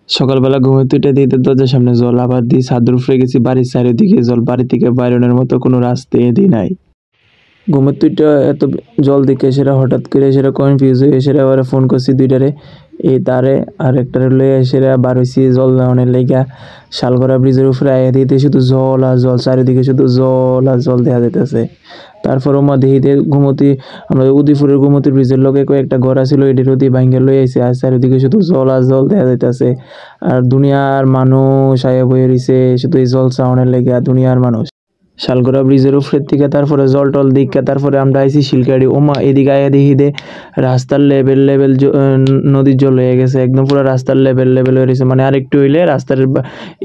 সকালবেলা ঘুমাতে উঠে দিতে দরজার সামনে জল, আবার দিয়ে ছাদের উপরে গেছি, বাড়ির চারিদিকে জল, বাড়ি থেকে বাইরনের মতো কোনো রাস্তা এদি নাই। ঘুমাতে উঠে এত জল দেখে সেটা হঠাৎ করে সেটা কনফিউজ হয়ে সেটা আবার ফোন করছি দুইটারে, এই তারে আর একটারে লইয়া সেটা বার হয়েছি জল দেওয়ানের লেগা। শালগড়া ব্রিজের উপরে আয়া দিতে শুধু জল আর জল, চারিদিকে শুধু জল আর জল দেখা যাইতেছে। তারপর ওমা দেহিতে ঘুমতি আমরা উদয়পুরের ঘুমতি ব্রিজের লগে কয়েকটা ঘর ছিল, এটির ওদি ভাঙ্গে লই আইছে, আর চারিদিকে শুধু জল আর জল দেখা যাইতেছে। আর দুনিয়ার মানুষ আয়া বয়ে রইছে শুধু এই জল চাওয়ানের লেগে, দুনিয়ার মানুষ। শালগড়া ব্রিজের উপরের থেকে তারপরে জল টল দিকে তারপরে আমরা আইছি শিলকাড়ি। ওমা এদিকে আয়া দেখি দে রাস্তার লেভেল নদীর জল হয়ে গেছে, একদম পুরো রাস্তার লেভেল হয়ে রয়েছে। মানে আরেকটু হইলে রাস্তার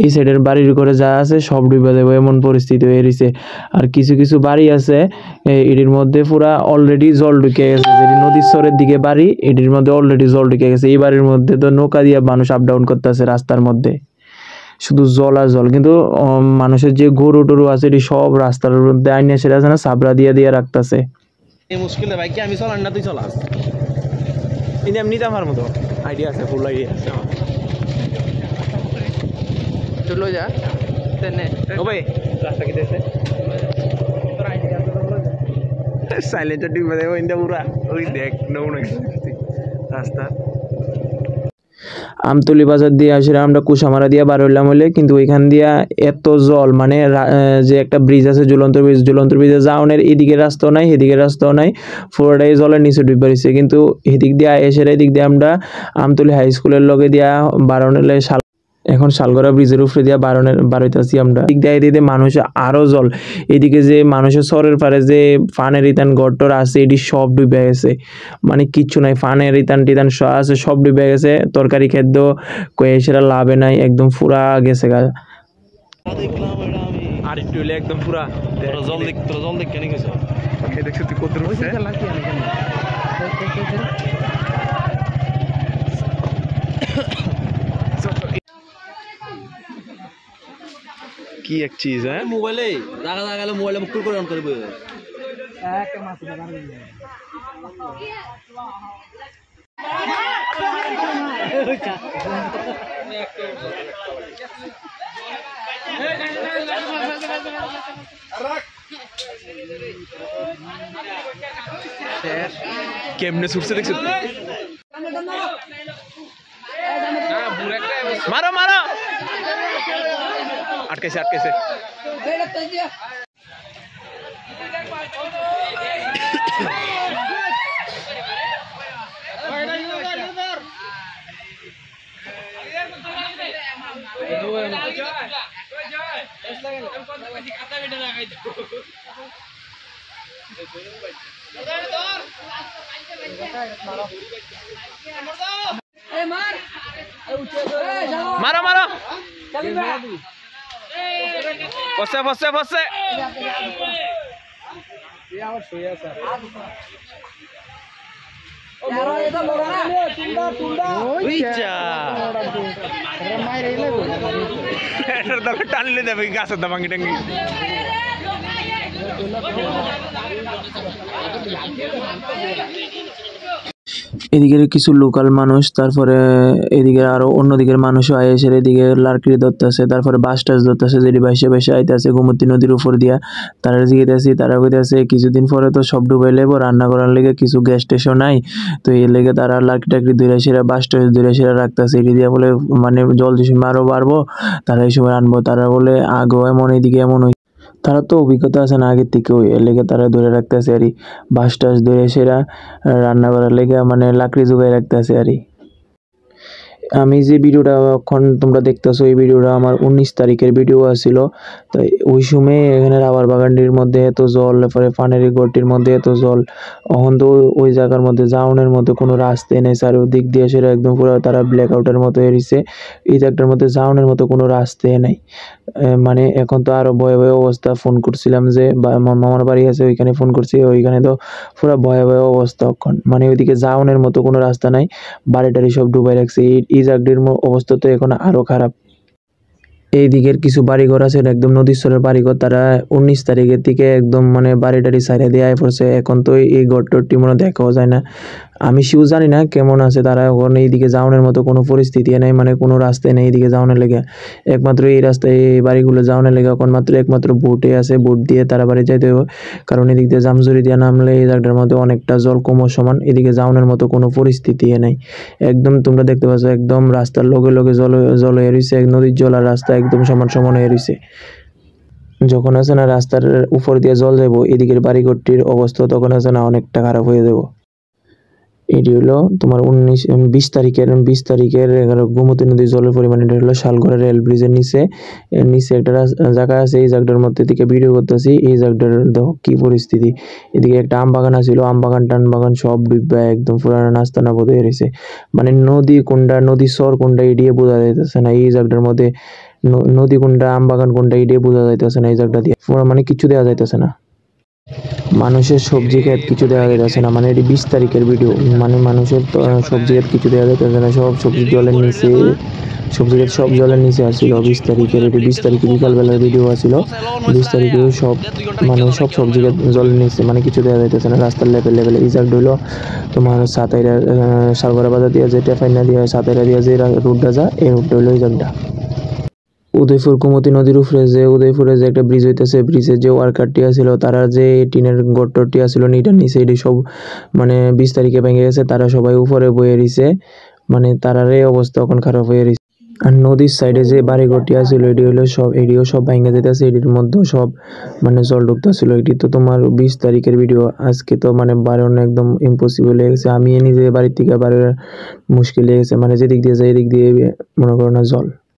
এই সাইডের বাড়ির করে যা আছে সব ডুবে যাবে এমন পরিস্থিতি হয়ে রয়েছে। আর কিছু কিছু বাড়ি আছে এটির মধ্যে পুরা অলরেডি জল ঢুকে গেছে, যেটি নদীর চরের দিকে বাড়ি এটির মধ্যে অলরেডি জল ঢুকে গেছে। এই বাড়ির মধ্যে তো নৌকা দিয়ে মানুষ আপ ডাউন করতেছে রাস্তার মধ্যে, শুধু জল আর জল। কিন্তু মানুষের যে গরু টরু আছে এটি সব রাস্তার মধ্যে আইনে সেটা আছে না সাবরা দিয়ে রাখতেছে। মুশকিল ভাই কি আমি চলার না তুই চলাস এমনিতে আমার মতো আইডিয়া আছে, ফুল আইডিয়া আছে। চলো যা ও ভাই রাস্তা কি দিয়েছে সাইলেন্টার টিপ দেবো ইন্দা পুরা ওই দেখ রাস্তা। আমতলি বাজার দিয়ে আসে আমরা কুসামারা দিয়ে বার হইলাম হইলে, কিন্তু ওইখান দিয়া এত জল, মানে যে একটা ব্রিজ আছে ঝুলন্ত ব্রিজে যাওয়ানের এদিকে রাস্তাও নাই এদিকে রাস্তাও নাই, পুরোটাই জলের নিচে ডুবে রয়েছে। কিন্তু এদিক দিয়ে এসে এদিক দিয়ে আমরা আমতলি হাই স্কুলের লগে দিয়া বারণেলে এখন শালগড়া ব্রিজের উপরে দিয়া বারোইতেছি আমরা। দিক দিয়ে এদিকে মানুষ আরো জল, এদিকে যে মানুষের সরের পারে যে ফানের রিটার্ন গড়টর আছে এটি সব ডুবে গেছে, মানে কিচ্ছু নাই, ফানের রিটার্ন আছে সব ডুবে গেছে। তরকারি খাদ্য কয়ে সেটা লাভে নাই, একদম পুরা গেছে গা। আর একটু হইলে একদম পুরা জল দেখ কেন গেছে দেখছি তুই কত কি এক চিজ হ্যাঁ মোবাইলে জায়গা গেলে মোবাইলে মুখ করে অন করে বই একটা মাছ কেমনে ছুটছে দেখছো মারো মারো আটকেছে মারো মারো ফসে টানলে দেবে গাছের দা ভাঙি টাঙ্গি এদিকের কিছু লোকাল মানুষ, তারপরে এদিকে আরো অন্যদিকের মানুষও আয় এসে এদিকে লার্কি ধরতেছে, তারপরে বাস টাস ধরতেছে, যেটি বাইসে আইতেছে গোমতী নদীর উপর দিয়া। তারা জিগেতেছি তারা কইতেছে কিছুদিন পরে তো সব ডুবাই লেবো, রান্না করার লেগে কিছু গ্যাস স্টেশন নাই, তো এর লেগে তারা লার্কি টাকরি ধরে সেরা বাস টাস ধরে সেরা রাখতেছে। এটি দিয়ে বলে মানে জল যে সময় আরো বাড়বো তারা এই সময় আনবো, তারা বলে আগো এমন এদিকে এমন তারা তো অভিজ্ঞতা আছে না আগের থেকে, ওই এর লেগে তারা ধরে রাখতেছে আরই বাস টাস ধরে সেরা রান্না করার লেগে মানে লাকড়ি জোগাই রাখতেছে আরই। আমি যে ভিডিওটা এখন তোমরা দেখতেছো এই ভিডিওটা আমার 19 তারিখের ভিডিও আছিল। তো ওই সময় এখানে রাবার বাগানটির মধ্যে এত জল, পরে পানেরি গড়টির মধ্যে এত জল, এখন তো ওই জায়গার মধ্যে যাওয়ানোর মধ্যে কোনো রাস্তাই নেই, চারিদিক দিয়ে সেটা একদম পুরো তারা ব্ল্যাক আউটের মতো এরিছে। এই জায়গাটার মধ্যে যাওয়ানোর মতো কোনো রাস্তাই নেই। মানে এখন তো আরো ভয়াবহ অবস্থা। ফোন করছিলাম যে মামার বাড়ি আছে ওইখানে ফোন করছি, ওইখানে তো পুরো ভয়াবহ অবস্থা এখন, মানে ওইদিকে যাওয়ানোর মতো কোনো রাস্তা নাই, বাড়ি টাড়ি সব ডুবাই রাখছে। এই জায়গাটির অবস্থা তো এখন আরো খারাপ। এই দিকের কিছু বাড়িঘর আছে একদম নদীর চরের বাড়িঘর, তারা 19 তারিখের থেকে একদম মানে বাড়ি টাড়ি সাইডে দিয়ে আয় পড়ছে। এখন তো এই ঘরটরটি মনে দেখাও যায় না। আমি শিও জানি না কেমন আছে তারা, এখন এইদিকে যাওয়ানোর মতো কোনো পরিস্থিতি নেই, মানে কোনো রাস্তায় নেই এইদিকে যাওয়ানোর লেগে। একমাত্র এই রাস্তায় এই বাড়িগুলো যাওয়ানোর লেগে এখন একমাত্র বোটে আছে, বোট দিয়ে তারা বাড়ি যাইতে হবে। কারণ এদিক দিয়ে জামজুরি দিয়ে নামলে এই জায়গাটার মধ্যে অনেকটা জল সমান, এদিকে যাওয়ানোর মতো কোনো পরিস্থিতি নেই। একদম তোমরা দেখতে পাচ্ছ একদম রাস্তার লগে লগে জল হয়ে রয়েছে, নদীর জল আর রাস্তা একদম সমান সমান হয়ে রয়েছে। যখন আছে না রাস্তার উপর দিয়ে জল যাবো এদিকের বাড়িঘরটির অবস্থা তখন আছে না অনেকটা খারাপ হয়ে যাব। এটি হলো তোমার 20 তারিখের গোমতী নদীর জলের পরিমাণ। এটা হলো শালগড়া রেল ব্রিজের নিচে একটা জায়গা আছে, এই জায়গাটার মধ্যে থেকে ভিডিও করতেছি। এই জায়গাটার দেখো কি পরিস্থিতি, এদিকে একটা আম বাগান আছিল, আম বাগান টান বাগান সব ডুববা একদম পুরানো নাস্তানা বোধ হয়ে রয়েছে। মানে নদী কোনটা নদী সর কোনটা এড়িয়ে বোঝা যাইতেছে না এই জায়গাটার মধ্যে, নদী কোনটা আম বাগান কোনটা এড়িয়ে বোঝা যাইতেছে না এই জায়গাটা দিয়ে, মানে কিছু দেওয়া যাইতেছে না। মানুষের সবজি ক্ষেত কিছু দেওয়া যাইতেছে না, মানে এটি 20 তারিখের ভিডিও, মানে মানুষের সবজি ক্ষেত কিছু দেওয়া যাইতেছে না, সব সবজি জলের নিচে, সবজি ক্ষেত সব জলের নিচে আসছিল 20 তারিখের। এটি 20 তারিখে বিকালবেলার ভিডিও আসছিল। 20 তারিখে সব মানে সব সবজি ক্ষেত জলের নিচে, মানে কিছু দেওয়া যাইতেছে না রাস্তার লেভেলে। এই জায়গাটা হইলো তোমার সাতাইরা সালগড়া বাজার দিয়ে যে টেফাইনা দিয়ে সাতাইরা দিয়ে যে রুটটা যায় এই রুটটা হইলো এই জায়গাটা। উদয়পুর গোমতী নদীর উপরে যে উদয়পুরে যে একটা ব্রিজ হইতেছে, ব্রিজের যে ওয়ার্কারটি আছিল তারা যে টিনের গট্টরটি আছিল নিটার নিচে, এটি সব মানে 20 তারিখে ভেঙে গেছে, তারা সবাই উপরে বয়ে রয়েছে, মানে তারারই অবস্থা এখন খারাপ হয়ে রয়েছে। আর নদীর সাইডে যে বাড়িঘরটি আছিল এটিও সব ভেঙে যেতেছে, এটির মধ্যেও সব মানে জল ঢুকতেছিল। এটি তো তোমার 20 তারিখের ভিডিও, আজকে তো মানে বাড়ানো একদম ইম্পসিবল হয়ে গেছে। আমি নিজে বাড়ির থেকে বাড়ির মুশকিল হয়ে গেছে, মানে যেদিক দিয়ে যাই এদিক দিয়ে মনে করো না জল।